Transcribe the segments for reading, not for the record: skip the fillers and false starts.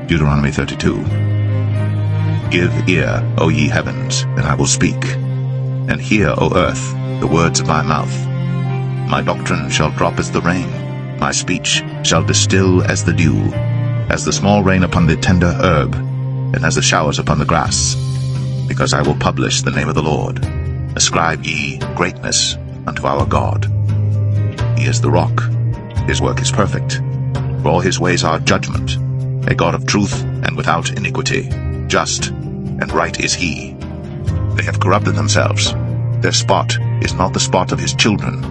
Deuteronomy 32. Give ear, O ye heavens, and I will speak, and hear, O earth, the words of my mouth. My doctrine shall drop as the rain, my speech shall distill as the dew, as the small rain upon the tender herb, and as the showers upon the grass. Because I will publish the name of the Lord. Ascribe ye greatness unto our God. He is the rock, his work is perfect, for all his ways are judgment, a God of truth and without iniquity. Just and right is he. They have corrupted themselves. Their spot is not the spot of his children.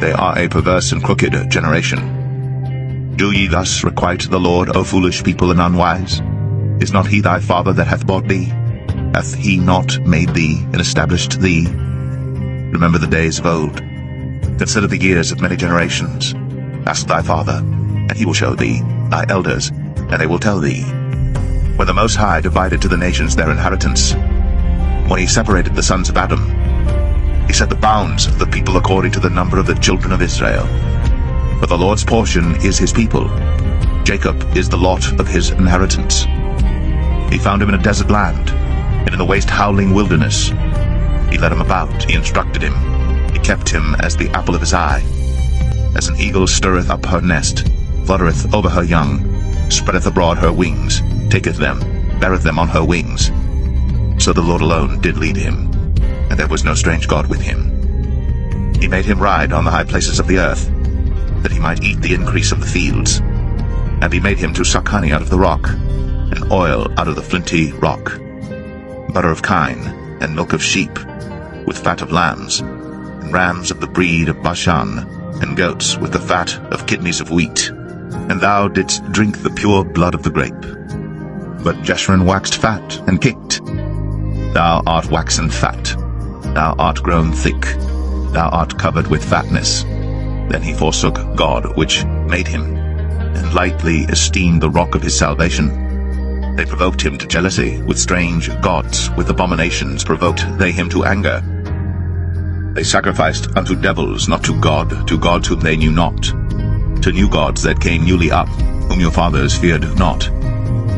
They are a perverse and crooked generation. Do ye thus requite the Lord, O foolish people and unwise? Is not he thy father that hath bought thee? Hath he not made thee and established thee? Remember the days of old. Consider the years of many generations. Ask thy father, and he will show thee, thy elders, and they will tell thee. When the Most High divided to the nations their inheritance, when he separated the sons of Adam, he set the bounds of the people according to the number of the children of Israel. For the Lord's portion is his people. Jacob is the lot of his inheritance. He found him in a desert land, and in the waste howling wilderness. He led him about, he instructed him, he kept him as the apple of his eye. As an eagle stirreth up her nest, fluttereth over her young, spreadeth abroad her wings, taketh them, beareth them on her wings. So the Lord alone did lead him, and there was no strange God with him. He made him ride on the high places of the earth, that he might eat the increase of the fields. And he made him to suck honey out of the rock, and oil out of the flinty rock, butter of kine, and milk of sheep, with fat of lambs, and rams of the breed of Bashan, and goats with the fat of kidneys of wheat. And thou didst drink the pure blood of the grape. But Jeshurun waxed fat, and kicked. Thou art waxen fat, thou art grown thick, thou art covered with fatness. Then he forsook God which made him, and lightly esteemed the rock of his salvation. They provoked him to jealousy with strange gods, with abominations provoked they him to anger. They sacrificed unto devils, not to gods whom they knew not, to new gods that came newly up, whom your fathers feared not.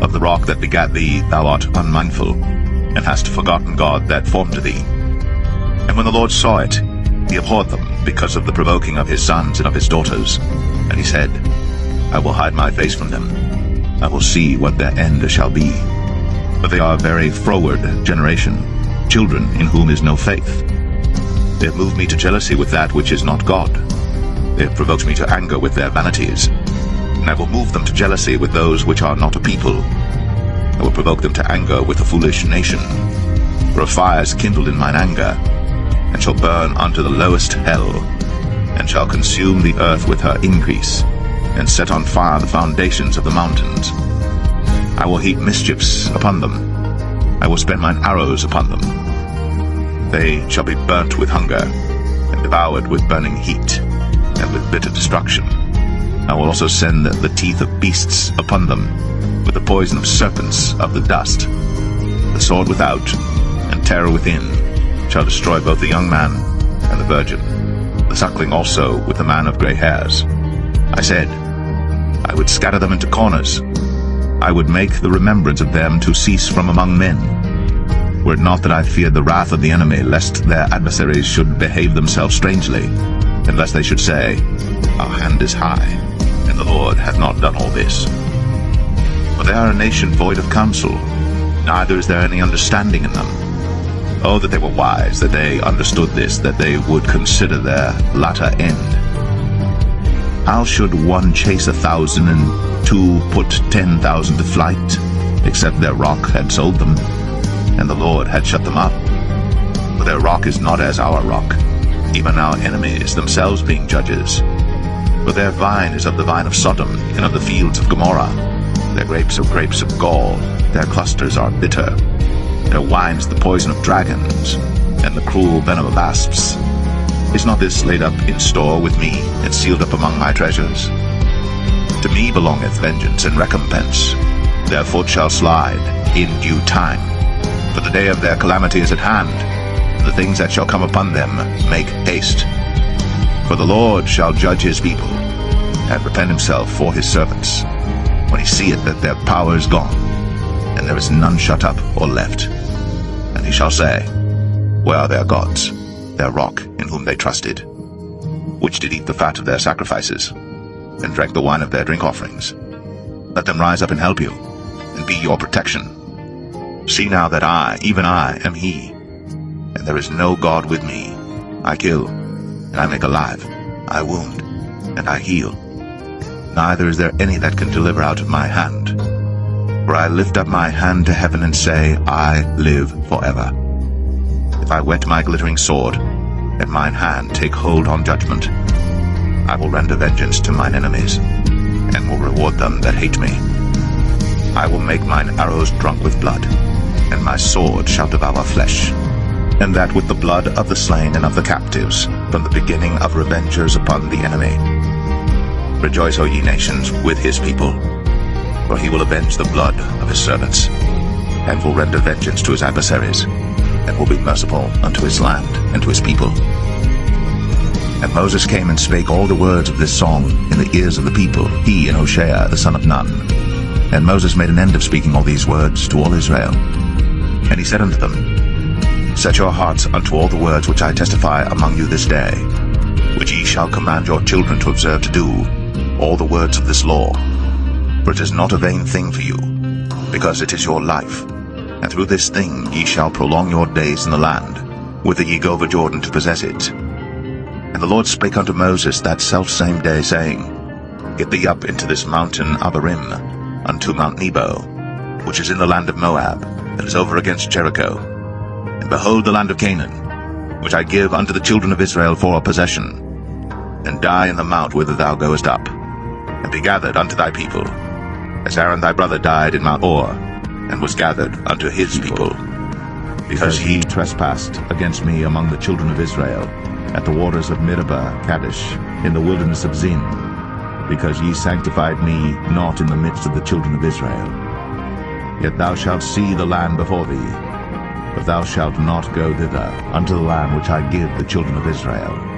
Of the rock that begat thee thou art unmindful, and hast forgotten God that formed thee. And when the Lord saw it, he abhorred them because of the provoking of his sons and of his daughters. And he said, I will hide my face from them. I will see what their end shall be. But they are a very froward generation, children in whom is no faith. They have moved me to jealousy with that which is not God. They have provoked me to anger with their vanities. And I will move them to jealousy with those which are not a people. I will provoke them to anger with a foolish nation. For a fire is kindled in mine anger, and shall burn unto the lowest hell, and shall consume the earth with her increase, and set on fire the foundations of the mountains. I will heap mischiefs upon them. I will spend mine arrows upon them. They shall be burnt with hunger, and devoured with burning heat, and with bitter destruction. I will also send the teeth of beasts upon them, with the poison of serpents of the dust. The sword without, and terror within, shall destroy both the young man and the virgin, the suckling also with the man of grey hairs. I said, I would scatter them into corners. I would make the remembrance of them to cease from among men. Were it not that I feared the wrath of the enemy, lest their adversaries should behave themselves strangely, and lest they should say, Our hand is high, and the Lord hath not done all this. For they are a nation void of counsel, neither is there any understanding in them. Oh, that they were wise, that they understood this, that they would consider their latter end. How should one chase 1,000, and two put 10,000 to flight, except their rock had sold them, and the Lord had shut them up? For their rock is not as our rock, even our enemies themselves being judges. For their vine is of the vine of Sodom, and of the fields of Gomorrah. Their grapes are grapes of gall, their clusters are bitter. Their wine is the poison of dragons, and the cruel venom of asps. Is not this laid up in store with me, and sealed up among my treasures? To me belongeth vengeance and recompense. Their foot shall slide in due time. For the day of their calamity is at hand, and the things that shall come upon them make haste. For the Lord shall judge his people, and repent himself for his servants. when he seeth that their power is gone, and there is none shut up or left. And he shall say, Where are their gods, their rock in whom they trusted, which did eat the fat of their sacrifices, and drank the wine of their drink offerings? Let them rise up and help you, and be your protection. See now that I, even I, am he, and there is no God with me. I kill, and I make alive, I wound, and I heal. Neither is there any that can deliver out of my hand. For I lift up my hand to heaven and say, I live forever. If I whet my glittering sword, and mine hand take hold on judgment, I will render vengeance to mine enemies, and will reward them that hate me. I will make mine arrows drunk with blood, and my sword shall devour flesh, and that with the blood of the slain and of the captives, from the beginning of revengers upon the enemy. Rejoice, O ye nations, with his people, for he will avenge the blood of his servants, and will render vengeance to his adversaries, and will be merciful unto his land and to his people. And Moses came and spake all the words of this song in the ears of the people, he and Hoshea the son of Nun. And Moses made an end of speaking all these words to all Israel. And he said unto them, Set your hearts unto all the words which I testify among you this day, which ye shall command your children to observe to do, all the words of this law. For it is not a vain thing for you, because it is your life, and through this thing ye shall prolong your days in the land, whither ye go over Jordan to possess it. And the Lord spake unto Moses that selfsame day, saying, Get thee up into this mountain Abarim, unto Mount Nebo, which is in the land of Moab, that is over against Jericho. And behold the land of Canaan, which I give unto the children of Israel for a possession. And die in the mount whither thou goest up, and be gathered unto thy people, as Aaron thy brother died in Mount Or, and was gathered unto his people. Because he trespassed against me among the children of Israel, at the waters of Meribah Kadesh, in the wilderness of Zin, because ye sanctified me not in the midst of the children of Israel. Yet thou shalt see the land before thee, but thou shalt not go thither unto the land which I give the children of Israel.